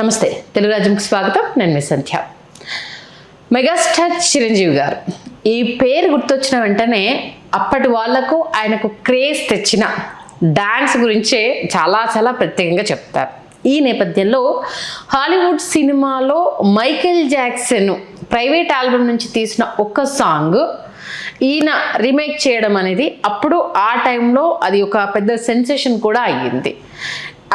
నమస్తే, తెలుగు రాజ్యంకి స్వాగతం. నేను మీ సంధ్య. మెగాస్టార్ చిరంజీవి గారు ఈ పేరు గుర్తొచ్చిన వెంటనే అప్పటి వాళ్లకు ఆయనకు క్రేజ్ తెచ్చిన డాన్స్ గురించే చాలా ప్రత్యేకంగా చెప్తారు. ఈ నేపథ్యంలో హాలీవుడ్ సినిమాలో మైకేల్ జాక్సన్ ప్రైవేట్ ఆల్బమ్ నుంచి తీసిన ఒక సాంగ్ ఈయన రీమేక్ చేయడం అనేది అప్పుడు ఆ టైంలో అది ఒక పెద్ద సెన్సేషన్ కూడా అయ్యింది.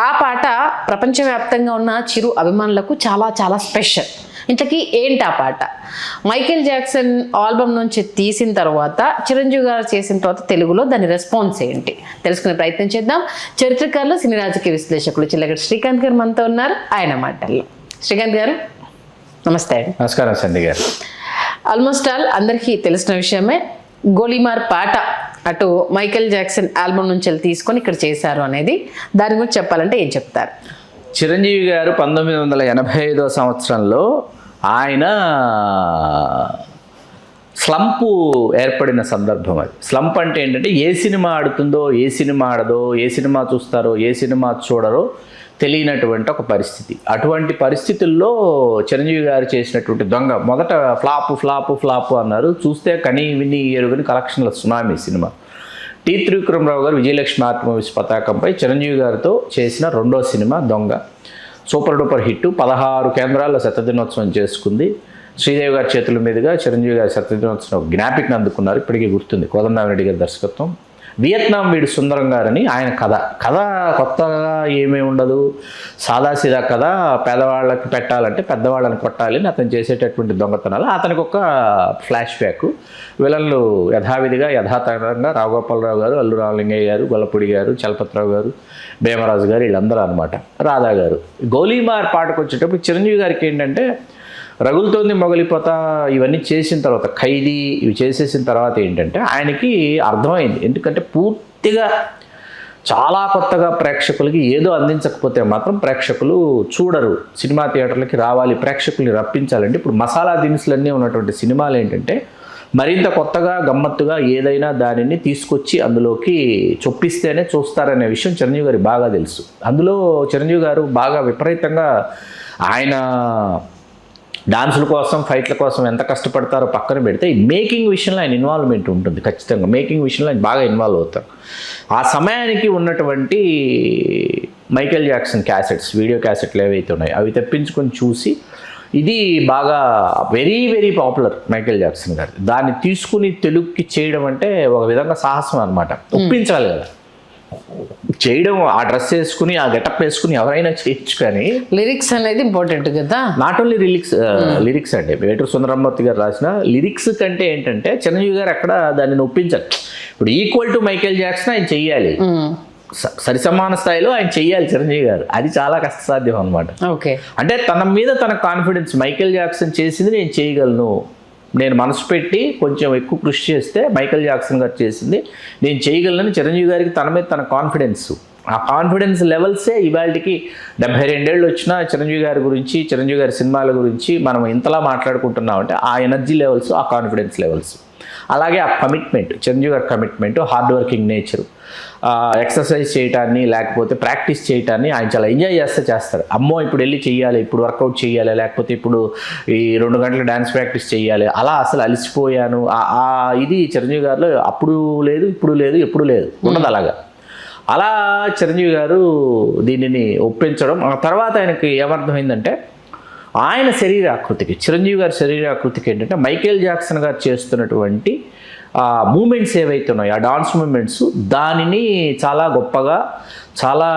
ఆ పాట ప్రపంచవ్యాప్తంగా ఉన్న చిరు అభిమానులకు చాలా స్పెషల్. ఇంతకీ ఏంటి ఆ పాట? మైకేల్ జాక్సన్ ఆల్బమ్ నుంచి తీసిన తర్వాత చిరంజీవి గారు చేసిన తర్వాత తెలుగులో దాని రెస్పాన్స్ ఏంటి తెలుసుకునే ప్రయత్నం చేద్దాం. చరిత్రకారులు, సినీ రాజకీయ విశ్లేషకులు చిల్లగడ్డ శ్రీకాంత్ గారు మనతో ఉన్నారు. ఆయన మాటల్లో. శ్రీకాంత్ గారు నమస్తే. నమస్కారం సంధ్య గారు. ఆల్మోస్ట్ ఆల్ అందరికీ తెలిసిన విషయమే, గోలీమార్ పాట అటు మైకేల్ జాక్సన్ ఆల్బమ్ నుంచి తీసుకొని ఇక్కడ చేశారు అనేది. దాని గురించి చెప్పాలంటే ఏం చెప్తారు? చిరంజీవి గారు 1985 సంవత్సరంలో ఆయన స్లంపు ఏర్పడిన సందర్భం అది. స్లంప్ అంటే ఏంటంటే ఏ సినిమా ఆడుతుందో, ఏ సినిమా ఆడదో, ఏ సినిమా చూస్తారో, ఏ సినిమా చూడరో తెలియనటువంటి ఒక పరిస్థితి. అటువంటి పరిస్థితుల్లో చిరంజీవి గారు చేసినటువంటి దొంగ మొదట ఫ్లాపు అన్నారు. చూస్తే కని విని ఎరుగని కలెక్షన్ల సునామీ సినిమా. టి. త్రివిక్రమరావు గారు విజయలక్ష్మి ఆర్ట్ మూవీస్ పతాకంపై చిరంజీవి గారితో చేసిన రెండో సినిమా దొంగ సూపర్ డూపర్ హిట్. 16 కేంద్రాల్లో శతదినోత్సవం చేసుకుంది. శ్రీదేవి గారి చేతుల మీదుగా చిరంజీవి గారి శతదినోత్సవం జ్ఞాపికను అందుకున్నారు. ఇప్పటికీ గుర్తుంది. కోదండరామిరెడ్డి గారి దర్శకత్వం. వియత్నాం వీడు సుందరం గారని ఆయన కథ కొత్తగా ఏమీ ఉండదు, సాదాసీదా కథ. పేదవాళ్ళకి పెట్టాలంటే పెద్దవాళ్ళని కొట్టాలి అని అతను చేసేటటువంటి దొంగతనాలు. అతనికి ఒక ఫ్లాష్ బ్యాక్. విలన్లు యథాతథంగా రావుగోపాలరావు గారు, అల్లు రామలింగయ్య గారు, గొల్లపూడి గారు, చలపతిరావు గారు, భీమరాజు గారు, వీళ్ళందరూ అనమాట. రాధా గారు. గోలీమార్ పాటకు వచ్చేటప్పుడు చిరంజీవి గారికి ఏంటంటే రగులుతోంది మొగలిపోతా ఇవన్నీ చేసిన తర్వాత, ఖైదీ ఇవి చేసేసిన తర్వాత ఏంటంటే ఆయనకి అర్థమైంది. ఎందుకంటే పూర్తిగా చాలా కొత్తగా ప్రేక్షకులకి ఏదో అందించకపోతే మాత్రం ప్రేక్షకులు చూడరు. సినిమా థియేటర్లకి రావాలి, ప్రేక్షకుల్ని రప్పించాలంటే ఇప్పుడు మసాలా దినుసులన్నీ ఉన్నటువంటి సినిమాలు ఏంటంటే మరింత కొత్తగా గమ్మత్తుగా ఏదైనా దానిని తీసుకొచ్చి అందులోకి చొప్పిస్తేనే చూస్తారనే విషయం చిరంజీవి గారికి బాగా తెలుసు. అందులో చిరంజీవి గారు బాగా విపరీతంగా ఆయన డాన్సుల కోసం, ఫైట్ల కోసం ఎంత కష్టపడతారో పక్కన పెడితే ఈ మేకింగ్ విషయంలో ఆయన ఇన్వాల్వ్మెంట్ ఉంటుంది. ఖచ్చితంగా మేకింగ్ విషయంలో ఆయన బాగా ఇన్వాల్వ్ అవుతారు. ఆ సమయానికి ఉన్నటువంటి మైకేల్ జాక్సన్ క్యాసెట్స్, వీడియో క్యాసెట్లు ఏవైతే ఉన్నాయో అవి తెప్పించుకొని చూసి ఇది బాగా వెరీ పాపులర్ మైకేల్ జాక్సన్ గారు. దాన్ని తీసుకుని తెలుగుకి చేయడం అంటే ఒక విధంగా సాహసం అనమాట. ఒప్పించాలి కదా చేయడం. ఆ డ్రెస్ వేసుకుని, ఆ గెటప్ వేసుకుని ఎవరైనా చేయొచ్చు, కానీ లిరిక్స్ అనేది ఇంపార్టెంట్ కదా. నాట్ ఓన్లీ లిరిక్స్ అంటే వేటూరు సుందరమూర్తి గారు రాసిన లిరిక్స్ కంటే ఏంటంటే చిరంజీవి గారు అక్కడ దాన్ని ఒప్పించాలి. ఇప్పుడు ఈక్వల్ టు మైకేల్ జాక్సన్ ఆయన చెయ్యాలి, సరిసమాన స్థాయిలో ఆయన చెయ్యాలి చిరంజీవి గారు. అది చాలా కష్టసాధ్యం అనమాట. ఓకే, అంటే తన మీద తన కాన్ఫిడెన్స్, మైకేల్ జాక్సన్ చేసింది నేను చేయగలను, నేను మనసు పెట్టి కొంచెం ఎక్కువ కృషి చేస్తే మైకేల్ జాక్సన్ గారు చేసింది నేను చేయగలనని చిరంజీవి గారికి తన మీద తన కాన్ఫిడెన్స్, ఆ కాన్ఫిడెన్స్ లెవెల్సే ఇవాళకి 72 ఏళ్ళు వచ్చినా చిరంజీవి గారి గురించి, చిరంజీవి గారి సినిమాల గురించి మనం ఇంతలా మాట్లాడుకుంటున్నామంటే ఆ ఎనర్జీ లెవెల్స్, ఆ కాన్ఫిడెన్స్ లెవెల్స్. అలాగే ఆ కమిట్మెంట్, చిరంజీవి గారి commitment, hard working nature, exercise చేయటాన్ని లేకపోతే ప్రాక్టీస్ చేయటాన్ని ఆయన చాలా ఎంజాయ్ చేస్తారు. అమ్మో ఇప్పుడు వెళ్ళి చెయ్యాలి, ఇప్పుడు వర్కౌట్ చేయాలి, లేకపోతే ఇప్పుడు ఈ 2 గంటలు డ్యాన్స్ ప్రాక్టీస్ చేయాలి, అలా అసలు అలసిపోయాను ఇది చిరంజీవి గారిలో అప్పుడు లేదు, ఇప్పుడు లేదు, ఎప్పుడు లేదు, ఉన్నది అలాగా. అలా చిరంజీవి గారు దీనిని ఒప్పించడం. ఆ తర్వాత ఆయనకి ఏమర్థమైందంటే ఆయన శరీరాకృతికి, చిరంజీవి గారి శరీరాకృతికి ఏంటంటే మైకేల్ జాక్సన్ గారు చేస్తున్నటువంటి మూమెంట్స్ ఏవైతే ఉన్నాయో ఆ డాన్స్ మూమెంట్స్, దానిని చాలా గొప్పగా, చాలా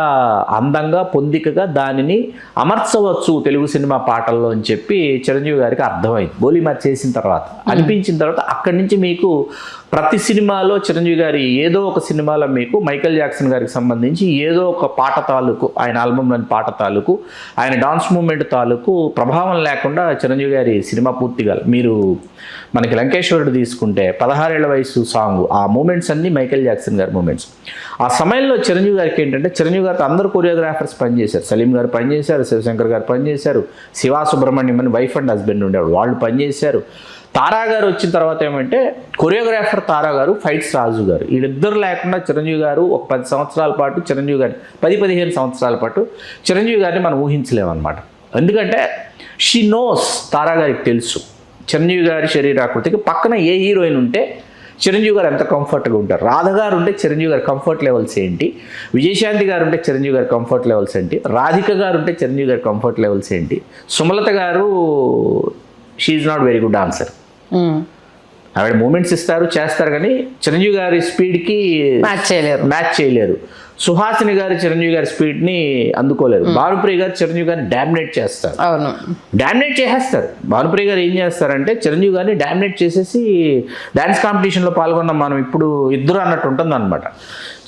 అందంగా, పొందికగా దానిని అమర్చవచ్చు తెలుగు సినిమా పాటల్లో అని చెప్పి చిరంజీవి గారికి అర్థమైంది. గోలీమార్ చేసిన తర్వాత అనిపించిన తర్వాత అక్కడి నుంచి మీకు ప్రతి సినిమాలో చిరంజీవి గారి ఏదో ఒక సినిమాలో మీకు మైకేల్ జాక్సన్ గారికి సంబంధించి ఏదో ఒక పాట తాలూకు, ఆయన ఆల్బంలోని పాట తాలూకు, ఆయన డాన్స్ మూమెంట్ తాలూకు ప్రభావం లేకుండా చిరంజీవి గారి సినిమా పూర్తిగా. మీరు మనకి లంకేశ్వరుడు తీసుకుంటే 16 ఏళ్ల వయసు సాంగ్, ఆ మూమెంట్స్ అన్నీ మైకేల్ జాక్సన్ గారి మూమెంట్స్. ఆ సమయంలో చిరంజీవి గారికి ఏంటంటే చిరంజీవి గారితో అందరూ కొరియోగ్రాఫర్స్ పనిచేశారు. సలీం గారు పనిచేశారు, శివశంకర్ గారు పనిచేశారు, శివా సుబ్రహ్మణ్యం అని వైఫ్ అండ్ హస్బెండ్ ఉండేవాడు, వాళ్ళు పనిచేశారు. తారా గారు వచ్చిన తర్వాత ఏమంటే కొరియోగ్రాఫర్ తారా గారు, ఫైట్స్ రాజు గారు, వీళ్ళిద్దరు లేకుండా చిరంజీవి గారు ఒక 10 సంవత్సరాల పాటు చిరంజీవి గారిని 10-15 సంవత్సరాల పాటు చిరంజీవి గారిని మనం ఊహించలేమన్నమాట. ఎందుకంటే షీ నోస్, తారా గారికి తెలుసు చిరంజీవి గారి శరీరాకృతికి పక్కన ఏ హీరోయిన్ ఉంటే చిరంజీవి గారు ఎంత కంఫర్ట్గా ఉంటారు. రాధ గారు ఉంటే చిరంజీవి గారి కంఫర్ట్ లెవెల్స్ ఏంటి, విజయశాంతి గారు ఉంటే చిరంజీవి గారి కంఫర్ట్ లెవెల్స్ ఏంటి, రాధిక గారు ఉంటే చిరంజీవి గారి కంఫర్ట్ లెవెల్స్ ఏంటి, సుమలత గారు she's not very good answer. ఆవిడ మూమెంట్స్ ఇస్తారు చేస్తారు కానీ చిరంజీవి గారి స్పీడ్కి మ్యాచ్ చేయలేరు. సుహాసిని గారు చిరంజీవి గారి స్పీడ్ని అందుకోలేరు. భానుప్రియ గారు చిరంజీవి గారిని డామినేట్ చేస్తారు, డామినేట్ చేసేస్తారు. భానుప్రియ గారు ఏం చేస్తారంటే చిరంజీవి గారిని డామినేట్ చేసేసి డ్యాన్స్ కాంపిటీషన్లో పాల్గొన్నాం మనం ఇప్పుడు ఇద్దరు అన్నట్టు ఉంటుంది అనమాట.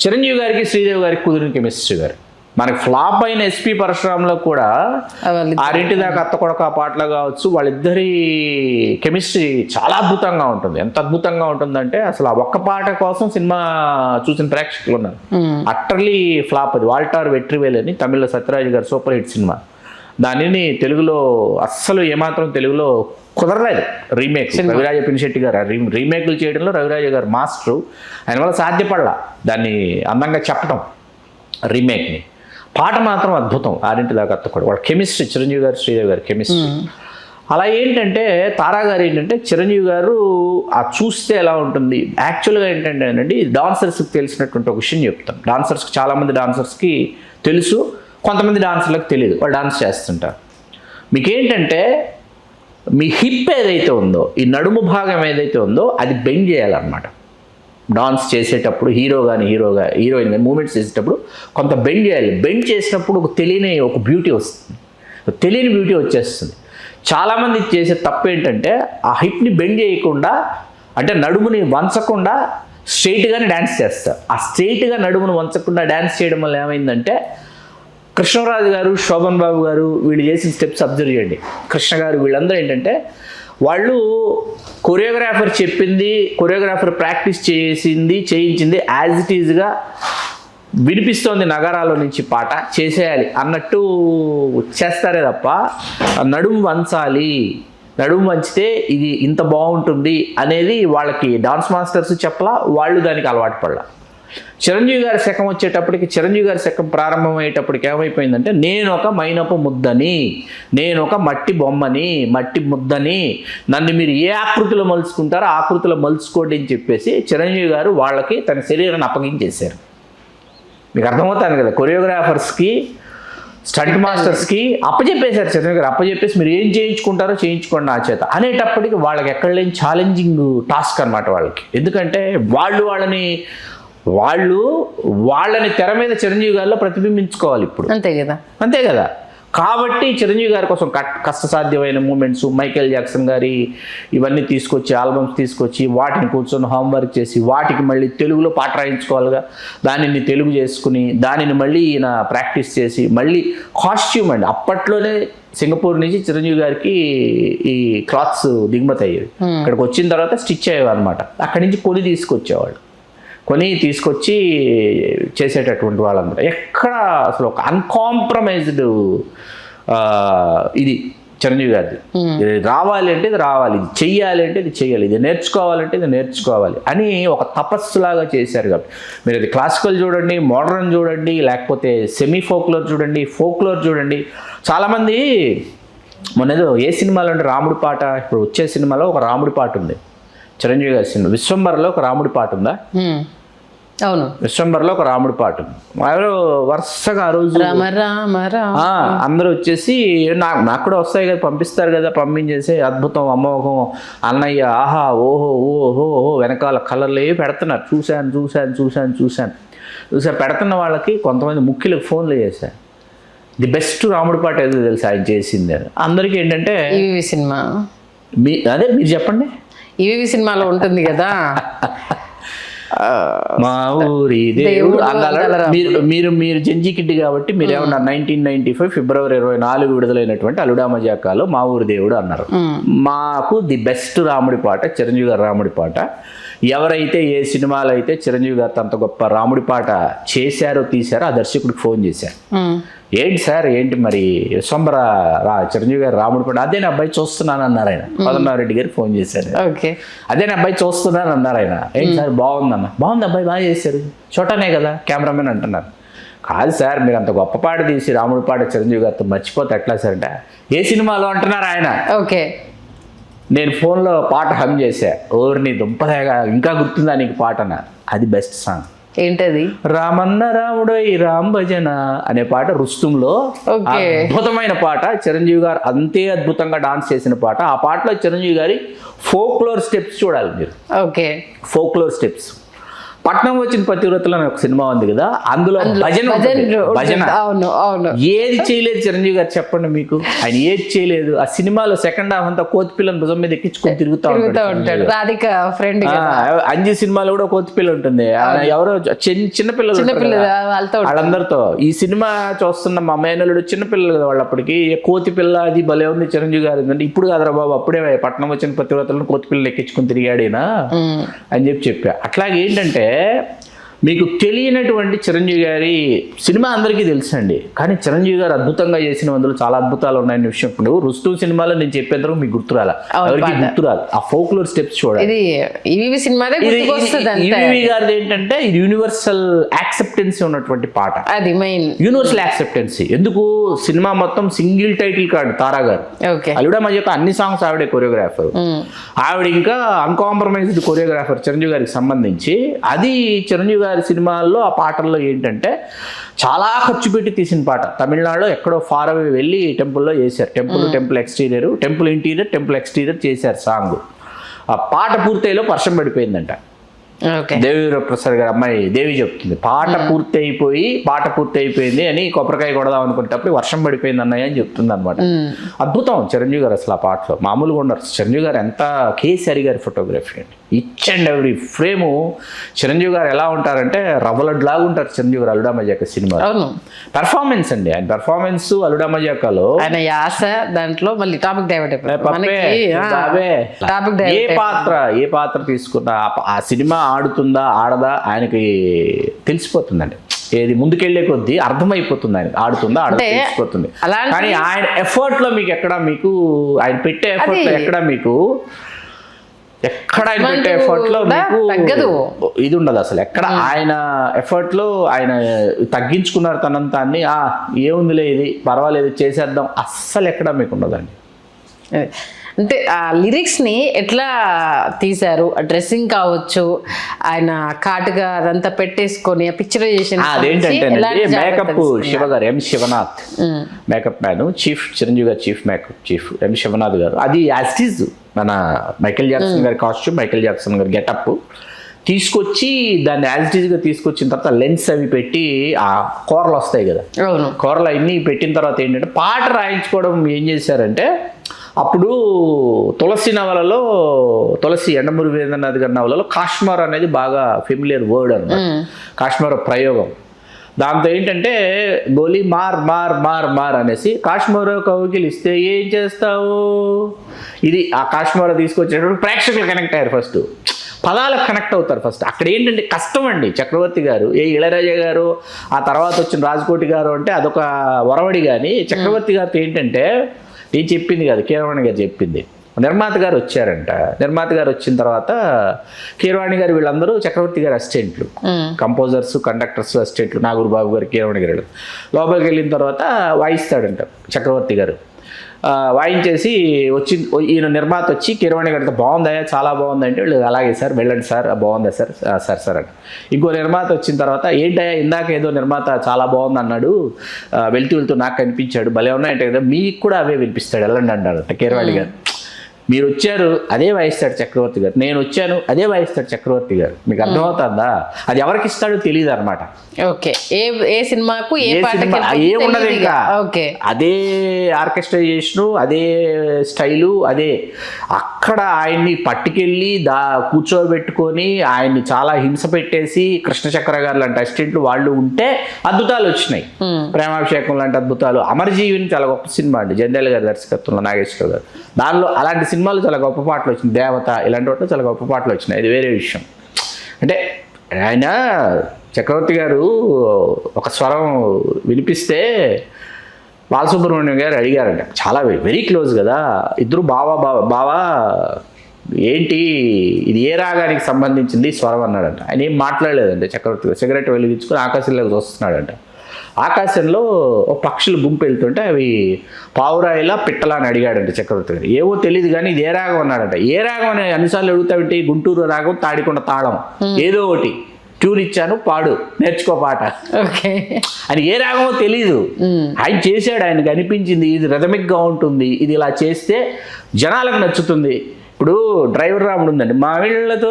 చిరంజీవి గారికి శ్రీదేవి గారికి కుదిరిన కెమిస్ట్రీ గారు. మనకి ఫ్లాప్ అయిన ఎస్పి పరశురాంలో కూడా ఆరింటి దాకా అత్త కొడక పాటలు కావచ్చు, వాళ్ళిద్దరి కెమిస్ట్రీ చాలా అద్భుతంగా ఉంటుంది. ఎంత అద్భుతంగా ఉంటుందంటే అసలు ఆ ఒక్క పాట కోసం సినిమా చూసిన ప్రేక్షకులు ఉన్నారు. అట్టర్లీ ఫ్లాప్ అది. వాల్టార్ వెట్రివేల్ అని తమిళ సత్యరాజ్ గారు సూపర్ హిట్ సినిమా. దానిని తెలుగులో అస్సలు ఏమాత్రం తెలుగులో కుదరలేదు రీమేక్. రవిరాజ పినిశెట్టి గారు రీమేక్లు చేయడంలో రవిరాజ గారు మాస్టరు. ఆయన వల్ల సాధ్యపడలా దాన్ని అందంగా చెప్పడం రీమేక్ని. పాట మాత్రం అద్భుతం. ఆరింటి దాకా అత్త కూడా వాళ్ళ కెమిస్ట్రీ, చిరంజీవి గారు శ్రీదేవి గారి కెమిస్ట్రీ. అలా ఏంటంటే తారా గారు ఏంటంటే చిరంజీవి గారు ఆ చూస్తే ఎలా ఉంటుంది యాక్చువల్గా ఏంటంటే అండి, డాన్సర్స్కి తెలిసినటువంటి ఒక విషయం చెప్తాం. డాన్సర్స్కి చాలామంది డాన్సర్స్కి తెలుసు, కొంతమంది డాన్సర్లకు తెలియదు, వాళ్ళు డాన్స్ చేస్తుంటారు. మీకేంటంటే మీ హిప్ ఏదైతే ఉందో, ఈ నడుము భాగం ఏదైతే ఉందో అది బెండ్ చేయాలన్నమాట. డాన్స్ చేసేటప్పుడు హీరోయిన్ కానీ మూమెంట్స్ చేసేటప్పుడు కొంత బెండ్ చేయాలి. బెండ్ చేసినప్పుడు ఒక తెలియని ఒక బ్యూటీ వస్తుంది, తెలియని బ్యూటీ వచ్చేస్తుంది. చాలామంది చేసే తప్పు ఏంటంటే ఆ హిప్ని బెండ్ చేయకుండా, అంటే నడుముని వంచకుండా స్ట్రైట్గానే డ్యాన్స్ చేస్తారు. ఆ స్ట్రైట్గా నడుమును వంచకుండా డ్యాన్స్ చేయడం వల్ల ఏమైందంటే కృష్ణరాజు గారు, శోభన్ బాబు గారు వీళ్ళు చేసిన స్టెప్స్ అబ్జర్వ్ చేయండి. కృష్ణ గారు వీళ్ళందరూ ఏంటంటే వాళ్ళు కొరియోగ్రాఫర్ చెప్పింది, కొరియోగ్రాఫర్ ప్రాక్టీస్ చేయించింది యాజ్ ఇట్ ఈజ్గా వినిపిస్తోంది నగరాల నుంచి పాట చేసేయాలి అన్నట్టు చేస్తారే తప్ప నడుము వంచాలి, నడుము వంచితే ఇది ఇంత బాగుంటుంది అనేది వాళ్ళకి డాన్స్ మాస్టర్స్ చెప్పలా, వాళ్ళు దానికి అలవాటు పడలా. చిరంజీవి గారి శకం వచ్చేటప్పటికి, చిరంజీవి గారి శకం ప్రారంభమయ్యేటప్పటికి ఏమైపోయిందంటే నేను ఒక మైనపు ముద్దని, నేను ఒక మట్టి బొమ్మని, మట్టి ముద్దని, నన్ను మీరు ఏ ఆకృతిలో మలుచుకుంటారో ఆకృతిలో మలుచుకోండి అని చెప్పేసి చిరంజీవి గారు వాళ్ళకి తన శరీరాన్ని అప్పగించేశారు. మీకు అర్థమవుతాను కదా, కొరియోగ్రాఫర్స్కి స్టంట్ మాస్టర్స్కి అప్పచెప్పేశారు. చిరంజీవి గారు అప్పచెప్పేసి మీరు ఏం చేయించుకుంటారో చేయించుకోండి నా చేత అనేటప్పటికి వాళ్ళకి ఎక్కడ లేని ఛాలెంజింగ్ టాస్క్ అనమాట వాళ్ళకి. ఎందుకంటే వాళ్ళని తెర మీద చిరంజీవి గారిలో ప్రతిబింబించుకోవాలి ఇప్పుడు. అంతే కదా. కాబట్టి చిరంజీవి గారి కోసం కష్టసాధ్యమైన మూమెంట్స్, మైకేల్ జాక్సన్ గారి ఇవన్నీ తీసుకొచ్చి ఆల్బమ్స్ తీసుకొచ్చి వాటిని కూర్చొని హోంవర్క్ చేసి వాటికి మళ్ళీ తెలుగులో పాట రాయించుకోవాలిగా, దానిని తెలుగు చేసుకుని దానిని మళ్ళీ ఈయన ప్రాక్టీస్ చేసి మళ్ళీ కాస్ట్యూమ్ అండి. అప్పట్లోనే సింగపూర్ నుంచి చిరంజీవి గారికి ఈ క్లాత్స్ దిగుమతి అయ్యేవి. ఇక్కడికి వచ్చిన తర్వాత స్టిచ్ అయ్యేవి అనమాట. అక్కడి నుంచి కొని తీసుకొచ్చి చేసేటటువంటి వాళ్ళందరూ ఎక్కడ అసలు ఒక అన్కాంప్రమైజ్డ్ ఇది చిరంజీవి గారిది. రావాలి అంటే ఇది రావాలి, ఇది చెయ్యాలి అంటే ఇది చెయ్యాలి, ఇది నేర్చుకోవాలంటే ఇది నేర్చుకోవాలి అని ఒక తపస్సులాగా చేశారు. కాబట్టి మీరు అది క్లాసికల్ చూడండి, మోడర్న్ చూడండి, లేకపోతే సెమీ ఫోక్లోర్ చూడండి, ఫోక్లోర్ చూడండి. చాలామంది మొన్నేదో ఏ సినిమాలో అంటే రాముడి పాట, ఇప్పుడు వచ్చే సినిమాలో ఒక రాముడి పాట ఉంది చిరంజీవి గారి సినిమా విశ్వంబర్లో ఒక రాముడి పాట ఉందా? అవును, విశ్వంబర్లో ఒక రాముడి పాట ఉంది. ఎవరు వరుసగా ఆ రోజు అందరూ వచ్చేసి నాకు కూడా వస్తాయి కదా, పంపిస్తారు కదా, పంపించేసి అద్భుతం, అమ్మోహం, అన్నయ్య, ఆహా, ఓహో ఓహో ఓహో వెనకాల కలర్లే పెడుతున్నారు. చూశాను పెడుతున్న వాళ్ళకి కొంతమంది ముఖ్యులకు ఫోన్లు చేశారు. ది బెస్ట్ రాముడి పాట ఏదో తెలుసు ఆయన చేసింది అని. అందరికీ ఏంటంటే సినిమా అదే మీరు చెప్పండి, ఈవీవి సినిమాలో ఉంటుంది కదా, మా ఊరి దేవుడు మీరు జంజీ కిడ్డి కాబట్టి మీరు ఏమన్నా 1995 ఫిబ్రవరి 24 విడుదలైనటువంటి అల్లుడా మజాకాలో మా ఊరి దేవుడు అన్నారు. మాకు ది బెస్ట్ రాముడి పాట చిరంజీవి గారు రాముడి పాట. ఎవరైతే ఏ సినిమాలో అయితే చిరంజీవి గారితో అంత గొప్ప రాముడి పాట తీశారో ఆ దర్శకుడికి ఫోన్ చేశారు. ఏంటి సార్, ఏంటి మరి విశ్వంబర చిరంజీవి గారు రాముడి పాట అదే అబ్బాయి చూస్తున్నాను అన్నారు ఆయన. పద్మనాభరెడ్డి గారికి ఫోన్ చేశారు. అదే అబ్బాయి చూస్తున్నాను అన్నారు ఆయన. ఏంటి సార్ బాగుంది అబ్బాయి బాగా చేశారు, చోటనే కదా కెమెరామెన్ అంటున్నారు. కాదు సార్, మీరు అంత గొప్ప పాట తీసి రాముడి పాట చిరంజీవి గారితో మర్చిపోతే ఎట్లా సార్ అంటే, ఏ సినిమాలో అంటున్నారు ఆయన. ఓకే. నేను ఫోన్లో పాట హమ్ చేశా, ఓర్ని దుంపదేగా ఇంకా గుర్తుందా నీకు పాట అన్న. అది బెస్ట్ సాంగ్. ఏంటది? రామన్న రాముడోయ్ రామ్ భజన అనే పాట రుస్తుంలో అద్భుతమైన పాట. చిరంజీవి గారు అంతే అద్భుతంగా డాన్స్ చేసిన పాట. ఆ పాటలో చిరంజీవి గారి ఫోక్లోర్ స్టెప్స్ చూడాలి మీరు. ఓకే. Folklore steps. పట్నం వచ్చిన పతివ్రతలు అనే ఒక సినిమా ఉంది కదా, అందులో భజన అవును అవును. ఏది చేయలేదు చిరంజీవి గారు చెప్పండి మీకు. ఆయన ఏది చేయలేదు. ఆ సినిమాలో సెకండ్ హాఫ్ అంతా కోతి పిల్లని భుజం మీద ఎక్కించుకొని తిరుగుతూ ఉంటాడు. రాధిక ఫ్రెండ్. అంజీ సినిమాలో కూడా కోతి పిల్ల ఉంటుంది. ఎవరో చిన్నపిల్లలు వాళ్ళందరితో. ఈ సినిమా చూస్తున్న మా మేనల్లుడు చిన్నపిల్లలు కదా వాళ్ళు. అప్పటికి కోతి పిల్ల అది భలే ఉంది చిరంజీవి గారు. అంటే ఇప్పుడు కాదురా బాబు, అప్పుడే పట్నం వచ్చిన పతివ్రతలను కోతి పిల్లలు ఎక్కించుకొని తిరిగాడేనా అని చెప్పా. అట్లాగే ఏంటంటే, మీకు తెలియనటువంటి చిరంజీవి గారి సినిమా అందరికీ తెలుసండి, కానీ చిరంజీవి గారు అద్భుతంగా చేసిన అందులో చాలా అద్భుతాలు ఉన్నాయనే విషయం ఇప్పుడు రుస్తు సినిమాలో నేను చెప్పేందుకు మీకు గుర్తురాలా, ఎవరికి గుర్తురాదు. ఆ ఫోక్లోర్ స్టెప్స్ చూడాలి. ఈవీవి గారిది ఏంటంటే ఇది యూనివర్సల్ యాక్సెప్టెన్సీ ఉన్నటువంటి పాట. అది మెయిన్ యూనివర్సల్ యాక్సెప్టెన్సీ. ఎందుకు? సినిమా మొత్తం సింగిల్ టైటిల్ కార్డు తారా గారు. అల్లుడా మధ్య అన్ని సాంగ్స్ ఆవిడే కొరియోగ్రాఫర్. ఆవిడ ఇంకా అన్కాంప్రమైజ్డ్ కొరియోగ్రాఫర్ చిరంజీవి గారికి సంబంధించి. అది చిరంజీవి గారి సినిమాల్లో ఆ పాటల్లో ఏంటంటే చాలా ఖర్చు పెట్టి తీసిన పాట. తమిళనాడులో ఎక్కడో ఫార్ అవే వెళ్ళి టెంపుల్లో చేశారు. Temple exterior, temple interior, temple exterior చేశారు సాంగ్. ఆ పాట పూర్తయిలో వర్షం పడిపోయిందంట. దేవి ప్రసాద్ గారు అమ్మాయి దేవి చెప్తుంది, పాట పూర్తి అయిపోయింది అని కొబ్బరికాయ కొడదాం అనుకునేటప్పుడు వర్షం పడిపోయింది అన్నయ్య అని చెప్తుంది అనమాట. అద్భుతం చిరంజీవి గారు అసలు ఆ పాటలో మామూలుగా ఉండరు. చిరంజీవి గారు ఎంత కేసీఆర్ గారి ఫోటోగ్రఫీ అండి. Each and every frame Chiranjeevi గారు ఎలా ఉంటారంటే రవ్వలడ్లాగా ఉంటారు చిరంజీవి గారు. అల్లుడా మజాక సినిమా పెర్ఫార్మెన్స్ అండి, ఆయన పెర్ఫార్మెన్స్ అల్లుడా మజాకలో ఆయన యాస దాంట్లో మళ్ళీ ఏ పాత్ర తీసుకున్నా ఆ సినిమా ఆడుతుందా ఆడదా ఆయనకి తెలిసిపోతుందండి. ఏది ముందుకెళ్లే కొద్దీ అర్థమైపోతుంది ఆయనకి, ఆడుతుందా ఆడదా తెలిసిపోతుంది. కానీ ఆయన ఎఫర్ట్ లో మీకు ఎక్కడ, మీకు ఆయన పెట్టే ఎఫర్ట్ లో ఎక్కడ మీకు ఎక్కడ ఆయన పెట్టే ఎఫర్ట్ లో మీకు ఇది ఉండదు అసలు. ఎక్కడ ఆయన ఎఫర్ట్ లో ఆయన తగ్గించుకున్నారు తనంతాన్ని. ఏముందిలే ఇది పర్వాలేదు చేసేద్దాం అస్సలు ఎక్కడ మీకు ఉండదండి. అంటే ఆ లిరిక్స్ని ఎట్లా తీశారు, డ్రెస్సింగ్ కావచ్చు, ఆయన కాటుగా అదంతా పెట్టేసుకొని ఆ పిక్చరైజేషన్. అదేంటంటే మేకప్ శివ గారు, M Sivanath makeup man, chief Chiranjeevi గారు chief makeup chief M Sivanath గారు. అది యాజ్ ఇట్ ఈజ్ మన మైకేల్ జాక్సన్ గారి కాస్ట్యూమ్, మైకేల్ జాక్సన్ గారి గెటప్ తీసుకొచ్చి దాన్ని యాజ్ ఇట్ ఈజ్గా తీసుకొచ్చిన తర్వాత లెన్స్ అవి పెట్టి ఆ కూరలు వస్తాయి కదా, కూరలు అన్నీ పెట్టిన తర్వాత ఏంటంటే పాట రాయించుకోవడం ఏం చేశారంటే, అప్పుడు తులసి నవలలో తులసి ఎండమూరి వీరేంద్రనాథ్ గారి నవలలో కాశ్మీర్ అనేది బాగా ఫెమిలియర్ వర్డ్ అన్నమాట. కాశ్మీర్ ప్రయోగం. దాంతో ఏంటంటే గోలీ మార్ మార్ మార్ మార్ అనేసి కాశ్మీర్ కౌగిలిస్తే ఏం చేస్తావు, ఇది ఆ కాశ్మీర్ తీసుకొచ్చేటప్పుడు ప్రేక్షకులు కనెక్ట్ అయ్యారు. ఫస్ట్ పదాలకు కనెక్ట్ అవుతారు. ఫస్ట్ అక్కడ ఏంటంటే కష్టం అండి. చక్రవర్తి గారు, ఇళయరాజా గారు, ఆ తర్వాత వచ్చిన రాజకోటి గారు అంటే అదొక వరవడి. కానీ చక్రవర్తి గారితో ఏంటంటే నేను చెప్పింది కాదు, కీరవాణి గారు చెప్పింది. నిర్మాత గారు వచ్చారంట. నిర్మాత గారు వచ్చిన తర్వాత కీరవాణి గారు వీళ్ళందరూ చక్రవర్తి గారి అసిస్టెంట్లు, కంపోజర్స్, కండక్టర్స్ అసిస్టెంట్లు. నాగూరు బాబు గారు, కీరవాణి గారు. లోపలికి వెళ్ళిన తర్వాత వాయిస్తాడంట చక్రవర్తి గారు. వాయించేసి వచ్చి ఈయన నిర్మాత వచ్చి కీరవాణి గారితో బాగుందా, చాలా బాగుంది అంటే వీళ్ళు అలాగే సార్ వెళ్ళండి సార్, బాగుందా సార్, సార్ అంట. ఇంకో నిర్మాత వచ్చిన తర్వాత ఏంటయ్యా ఇందాక ఏదో నిర్మాత చాలా బాగుంది అన్నాడు, వెళ్తూ నాకు కనిపించాడు, భలే ఉన్నాయంటే కదా, మీకు కూడా అవే వినిపిస్తాడు వెళ్ళండి అన్నాడంట కీరవాణి గారు. మీరు వచ్చారు అదే వాయిస్తాడు చక్రవర్తి గారు, నేను వచ్చాను అదే వాయిస్తాడు చక్రవర్తి గారు. మీకు అర్థమవుతుందా? అది ఎవరికి ఇస్తాడో తెలియదు అనమాట. ఏ సినిమాకు ఏముండదు ఇంకా. అదే ఆర్కెస్ట్రైజేషను, అదే స్టైలు, అదే. అక్కడ ఆయన్ని పట్టుకెళ్ళి కూర్చోబెట్టుకొని ఆయన్ని చాలా హింస పెట్టేసి కృష్ణచక్ర గారు లాంటి అసిస్టెంట్లు వాళ్ళు ఉంటే అద్భుతాలు వచ్చినాయి. ప్రేమాభిషేకం లాంటి అద్భుతాలు. అమరజీవిని చాలా గొప్ప సినిమా అండి, జంధ్యాల గారి దర్శకత్వంలో నాగేశ్వర గారు. దానిలో అలాంటి సినిమాలు చాలా గొప్ప పాటలు వచ్చినాయి. దేవత ఇలాంటి వాటిలో చాలా గొప్ప పాటలు వచ్చినాయి. ఇది వేరే విషయం. అంటే ఆయన చక్రవర్తి గారు ఒక స్వరం వినిపిస్తే బాలసుబ్రహ్మణ్యం గారు అడిగారంట, చాలా వెరీ క్లోజ్ కదా ఇద్దరు, బావా ఏంటి ఇది ఏ రాగానికి సంబంధించింది స్వరం అన్నాడంట. ఆయన ఏం మాట్లాడలేదంటే చక్రవర్తి గారు సిగరెట్ వెలిగించుకొని ఆకాశంలోకి చూస్తున్నాడంట. ఆకాశంలో ఒక పక్షులు గుంపు వెళ్తుంటే అవి పావురాయిలా పిట్టలా అని అడిగాడంట చక్రవర్తి గారు. ఏవో తెలియదు కానీ ఇది ఏ రాగం అన్నాడంట. ఏ రాగం అని అన్నిసార్లు అడుగుతావింటి, గుంటూరు రాగం, తాడికొండ తాళం, ఏదో ఒకటి ట్యూన్ ఇచ్చాను, పాడు, నేర్చుకో పాట ఓకే అని. ఏ రాగమో తెలీదు, ఆయన చేశాడు, ఆయనకు అనిపించింది ఇది రిథమిక్గా ఉంటుంది, ఇది ఇలా చేస్తే జనాలకు నచ్చుతుంది. ఇప్పుడు డ్రైవర్ రాముడు ఉందండి, మా వీళ్ళతో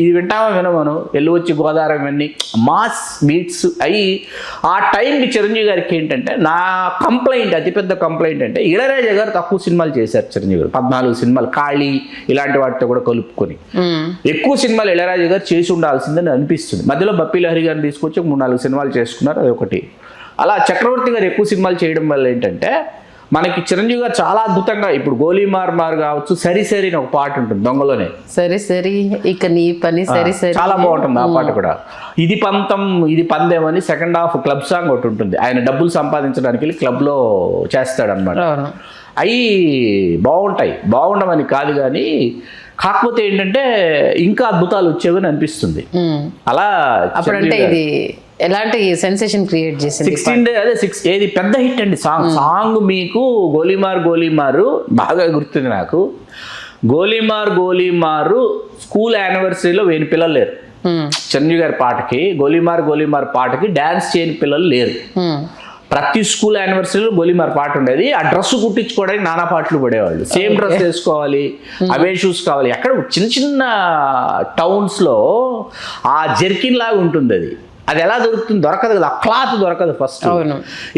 ఇది వింటామా వినమను, వెళ్ళి వచ్చి గోదావరి ఇవన్నీ మాస్ బీట్స్ అయ్యి ఆ టైంకి చిరంజీవి గారికి ఏంటంటే, నా కంప్లైంట్, అతిపెద్ద కంప్లైంట్ అంటే ఇళయరాజా గారు తక్కువ సినిమాలు చేశారు చిరంజీవి గారు. 14 సినిమాలు, ఖాళీ ఇలాంటి వాటితో కూడా కలుపుకొని ఎక్కువ సినిమాలు ఇళయరాజా గారు చేసి ఉండాల్సిందని అనిపిస్తుంది. మధ్యలో బప్పీ లహరి గారిని తీసుకొచ్చి 3-4 సినిమాలు చేసుకున్నారు, అదొకటి. అలా చక్రవర్తి గారు ఎక్కువ సినిమాలు చేయడం వల్ల ఏంటంటే మనకి చిరంజీవి గారు చాలా అద్భుతంగా, ఇప్పుడు గోలీమార్ కావచ్చు, సరి సరి అని ఒక పాట ఉంటుంది దొంగలోనే, సరి సరి ఇక నీ పని సరి సరి, చాలా బాగుంటుంది ఆ పాట కూడా. ఇది పంతం ఇది పందెం అని సెకండ్ హాఫ్ క్లబ్ సాంగ్ ఒకటి ఉంటుంది, ఆయన డబ్బులు సంపాదించడానికి వెళ్ళి క్లబ్లో చేస్తాడనమాట. అవి బాగుంటాయి, బాగుండమని కాదు కానీ కాకపోతే ఏంటంటే ఇంకా అద్భుతాలు వచ్చేవని అనిపిస్తుంది. అలా అప్పుడంటే ఇది ఎలాంటి సెన్సేషన్ క్రియేట్ చేసింది. 16 Days అదే ఏది పెద్ద హిట్ అండి సాంగ్ మీకు. గోలీమారు బాగా గుర్తుంది నాకు. గోలీమారు స్కూల్ యానివర్సరీలో 1000 పిల్లలు లేరు. చిరంజీవి గారి పాటకి, గోలీమార్ పాటకి డాన్స్ చేయని పిల్లలు లేరు. ప్రతి స్కూల్ యానివర్సరీలో గోలీమార్ పాట ఉండేది. ఆ డ్రెస్ కుట్టించుకోవడానికి నానా పాటలు పడేవాళ్ళు. సేమ్ డ్రెస్ వేసుకోవాలి, అవే షూస్ కావాలి. ఎక్కడ చిన్న చిన్న టౌన్స్లో ఆ జెర్కిన్ లాగా ఉంటుంది, అది ఎలా దొరుకుతుంది, దొరకదు కదా, ఆ క్లాత్ దొరకదు ఫస్ట్.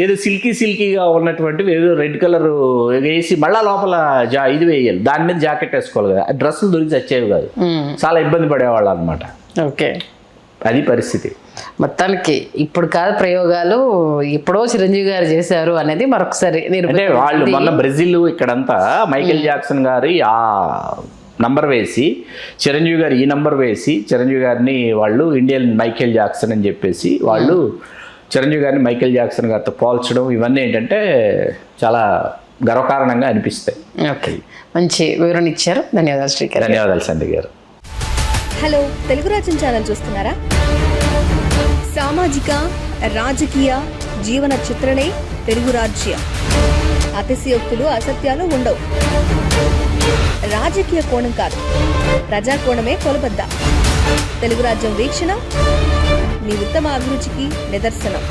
ఏదో సిల్కీగా ఉన్నటువంటి ఏదో రెడ్ కలర్ వేసి మళ్ళా లోపల ఇది వేయాలి, దాని మీద జాకెట్ వేసుకోవాలి కదా, డ్రెస్సులు దొరికి వచ్చేవి కాదు, చాలా ఇబ్బంది పడేవాళ్ళు అనమాట. ఓకే, అది పరిస్థితి. మొత్తానికి ఇప్పుడు కాదు ప్రయోగాలు ఎప్పుడో చిరంజీవి గారు చేశారు అనేది మరొకసారి అంటే వాళ్ళు మొన్న బ్రెజిల్ ఇక్కడంతా మైకేల్ జాక్సన్ గారి ఆ నంబర్ వేసి, చిరంజీవి గారు ఈ నంబర్ వేసి, చిరంజీవి గారిని వాళ్ళు ఇండియన్ మైకేల్ జాక్సన్ అని చెప్పేసి వాళ్ళు చిరంజీవి గారిని మైకేల్ జాక్సన్ గారితో పోల్చడం, ఇవన్నీ ఏంటంటే చాలా గర్వకారణంగా అనిపిస్తాయి. ఓకే, మంచి వివరణ ఇచ్చారు, ధన్యవాదాలు శ్రీకర్. ధన్యవాదాలు సంధ్య గారు. హలో, తెలుగు రాజ్యం ఛానల్ చూస్తున్నారా? సామాజిక, రాజకీయ, జీవన చిత్రణే తెలుగు రాజ్యం. అతిశయోక్తులు, అసత్యాలు ఉండవు. రాజకీయ కోణం కాదు, ప్రజా కోణమే కొలబద్ద. తెలుగు రాజ్యం వీక్షణ మీ ఉత్తమ అభిరుచికి నిదర్శనం.